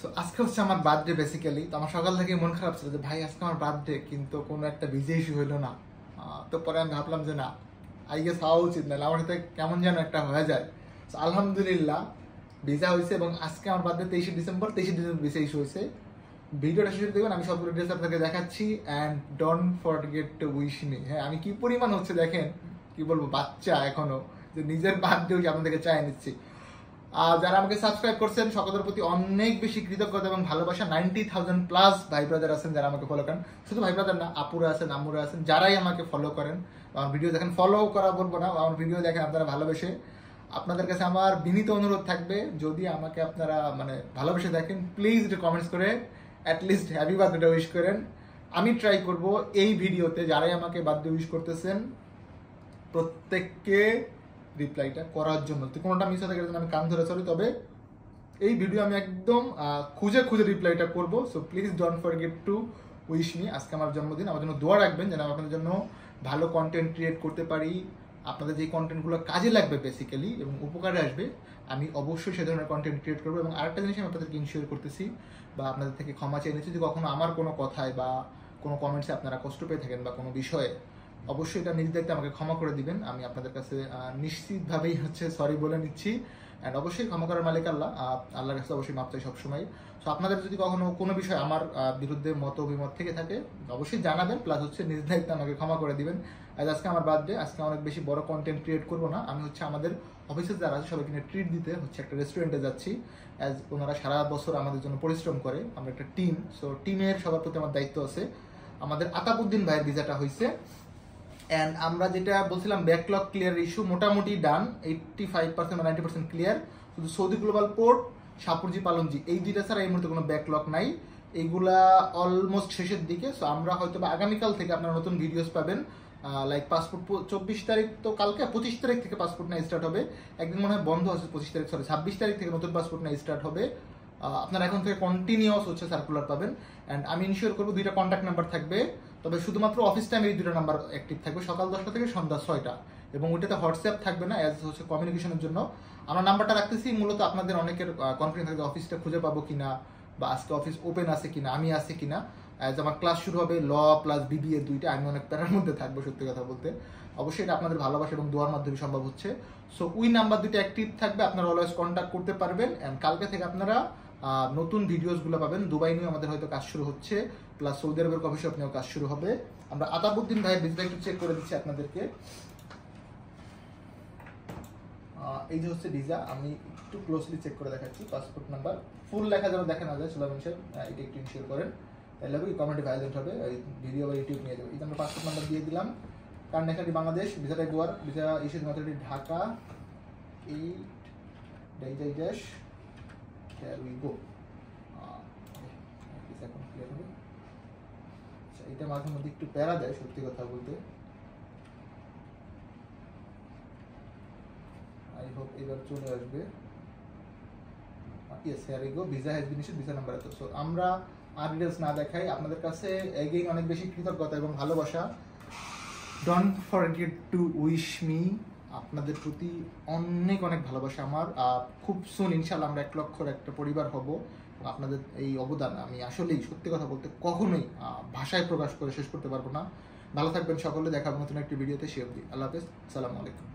So আজকে হচ্ছে আমার বার্থডে বেসিক্যালি। তো আমার সকাল থেকে মন খারাপ ছিল যে ভাই আজকে আমার বার্থডে, কিন্তু কোনো একটা ভিজে ইস্যু হইলো না। তো পরে আমি ভাবলাম যে না, আই গেস হওয়া উচিত, না আমার সাথে কেমন যেন একটা হয়ে যায়। তো আলহামদুলিল্লাহ ভিজা হয়েছে, এবং আজকে আমার বার্থডে 23শে ডিসেম্বর ভিজা ইস্যু হয়েছে। ভিডিওটা শেষে দেখবেন, আমি সবগুলো ড্রেস আপনাকে দেখাচ্ছি। And don't forget to wish me. হ্যাঁ, আমি কি পরিমাণ হচ্ছে দেখেন, কি বলবো, বাচ্চা এখনো, যে নিজের বার্থডে আপনাদেরকে চাই নিচ্ছি। যারা আমাকে সাবস্ক্রাইব করছেন সকলের প্রতি অনেক বেশি কৃতজ্ঞতা এবং ভালোবাসা। 90,000+ ভাই ব্রাদার আছেন যারা আমাকে ফলো করেন। শুধু ভাই ব্রাদার না, আপুরা আছেন, আম্মুরা আছেন, যারাই আমাকে ফলো করেন, আমার ভিডিও দেখেন, ফলো করা বলবো না, আমার ভিডিও দেখেন আপনারা ভালোবেসে। আপনাদের কাছে আমার বিনীত অনুরোধ থাকবে, যদি আমাকে আপনারা মানে ভালোবেসে দেখেন, প্লিজ একটু কমেন্টস করে অ্যাটলিস্ট হ্যাপি বার্থডে উইশ করেন। আমি ট্রাই করব এই ভিডিওতে যারাই আমাকে বার্থডে উইশ করতেছেন প্রত্যেককে রিপ্লাইটা করার জন্য। তো কোনোটা মিস হতে গেলে আমি কান ধরে চলি, তবে এই ভিডিও আমি একদম খুঁজে খুঁজে রিপ্লাইটা করবো। So please don't forget to wish me. আজকে আমার জন্মদিন, আমার জন্য দোয়া রাখবেন যেন আমি আপনাদের জন্য ভালো কন্টেন্ট ক্রিয়েট করতে পারি। আপনাদের যে কন্টেন্টগুলো কাজে লাগবে বেসিক্যালি এবং উপকারে আসবে, আমি অবশ্যই সে ধরনের কন্টেন্ট ক্রিয়েট করবো। এবং আরেকটা জিনিস আমি আপনাদেরকে ইনশিওর করতেছি বা আপনাদের থেকে ক্ষমা চেয়ে নিচ্ছি, যে কখনো আমার কোনো কথায় বা কোনো কমেন্টসে আপনারা কষ্ট পেয়ে থাকেন বা কোনো বিষয়ে, অবশ্যই এটা নিজ দায়িত্বে আমাকে ক্ষমা করে দিবেন। আমি আপনাদের কাছে নিশ্চিতভাবেই হচ্ছে সরি বলে নিচ্ছি। অ্যান্ড অবশ্যই ক্ষমা করার মালিক আল্লাহ, আল্লাহর কাছে অবশ্যই মাপ চাই সবসময়। সো আপনাদের যদি কখনো কোনো বিষয় আমার বিরুদ্ধে মত অভিমত থেকে থাকে অবশ্যই জানাবেন, প্লাস হচ্ছে নিজ দায়িত্বে আমাকে ক্ষমা করে দিবেন। আজকে আমার বার্থডে, আজকে অনেক বেশি বড় কন্টেন্ট ক্রিয়েট করবো না। আমি হচ্ছে আমাদের অফিসের যারা আছে সবাইকে নিয়ে ট্রিট দিতে হচ্ছে একটা রেস্টুরেন্টে যাচ্ছি। অ্যাজ ওনারা সারা বছর আমাদের জন্য পরিশ্রম করে, আমরা একটা টিম। সো টিমের সবার প্রতি আমার দায়িত্ব আছে। আমাদের আতাবউদ্দিন ভাইয়ের ভিসাটা হয়েছে, অ্যান্ড আমরা যেটা বলছিলাম ব্যাকলগ ক্লিয়ার ইস্যু মোটামুটি ডান, 85% বা 90% ক্লিয়ার। শুধু সৌদি গ্লোবাল পোর্ট, শাহপুরজি পালনজি, এই দুইটা ছাড়া এই মুহূর্তে কোনো ব্যাকলগ নাই। এইগুলা অলমোস্ট শেষের দিকে। সো আমরা হয়তো বা আগামীকাল থেকে আপনারা নতুন ভিডিওস পাবেন। লাইক পাসপোর্ট 24 তারিখ তো কালকে, 25 তারিখ থেকে পাসপোর্ট নেওয়া স্টার্ট হবে। একদিন মনে হয় বন্ধ আছে 25 তারিখ, সরি 26 তারিখ থেকে নতুন পাসপোর্ট নেওয়া স্টার্ট হবে। আপনারা এখন থেকে কন্টিনিউয়াস হচ্ছে সার্কুলার পাবেন। অ্যান্ড আমি ইনশিওর করবো 2টা কন্ট্যাক্ট নাম্বার থাকবে, তবে শুধুমাত্র অফিস টাইমে এই 2টা নাম্বার অ্যাক্টিভ থাকবে, সকাল 10টা থেকে সন্ধ্যা 6টা। এবং ওইটাতে হোয়াটসঅ্যাপ থাকবে না, অ্যাজ হচ্ছে কমিউনিকেশনের জন্য। আমরা নাম্বারটা রাখতেছি মূলত আপনাদের অনেকের কনফিডেন্স থাকে অফিসটা খুঁজে পাবো কিনা, বা আজকে অফিস ওপেন আছে কিনা, আমি আছে কিনা। অ্যাজ আমার ক্লাস শুরু হবে ল প্লাস বিবিএ দুইটা, আমি অনেক প্যারার মধ্যে থাকবো সত্যি কথা বলতে। অবশ্যই এটা আপনাদের ভালোবাসা এবং দোয়ার মাধ্যমে সম্ভব হচ্ছে। সো ওই নাম্বার 2টা অ্যাক্টিভ থাকবে, আপনারা অলওয়েজ কন্ট্যাক্ট করতে পারবেন। অ্যান্ড কালকে থেকে আপনারা নতুন ভিডিওসগুলো পাবেন। দুবাই নিয়ে আমাদের হয়তো কাজ শুরু হচ্ছে, প্লাস সৌদি আরবের কফি শপ নিয়েও কাজ শুরু হবে। আমরা আতাবউদ্দিন ভাইয়ের ভিসাটা একটু চেক করে দিচ্ছি আপনাদেরকে। এই যে হচ্ছে ভিসা, আমি একটু ক্লোজলি চেক করে দেখাচ্ছি। পাসপোর্ট নাম্বার ফুল লেখা যেন দেখা না যায়, সুলাইমান সাহেব এটা একটু ইনশিওর করেন, তাহলে ওই কমেন্টে ভাইলেন্ট হবে, ওই ভিডিও বা ইউটিউব নিয়ে যাবে। এই আমরা পাসপোর্ট নাম্বার দিয়ে দিলাম। কান্নাকাটি বাংলাদেশ, ভিসাটা গোয়ার, ভিসা ইস্যু মাত্রাটি ঢাকা 8 There we go. এখন ক্লিয়ার হবে। আচ্ছা, এটা মাঝে মধ্যে একটু প্যারা দেয় সত্যি কথা বলতে। আই হোপ এবার চলে আসবে। Yes, here we go, visa has been issued, visa number এত। সো আমরা আর ডিটেলস না দেখাই, আপনাদের কাছে এগেইন অনেক বেশি কৃতজ্ঞতা এবং ভালোবাসা। Don't forget to wish me. আপনাদের প্রতি অনেক অনেক ভালোবাসা আমার। খুব সুন ইনশাল্লাহ আমরা 1 লক্ষর একটা পরিবার হব। আপনাদের এই অবদান আমি আসলেই সত্যি কথা বলতে কখনোই ভাষায় প্রকাশ করে শেষ করতে পারবো না। ভালো থাকবেন সকলে, দেখা হবে নতুন একটি ভিডিওতে। সে অবধি আল্লাহ হাফেজ, আসসালামু আলাইকুম।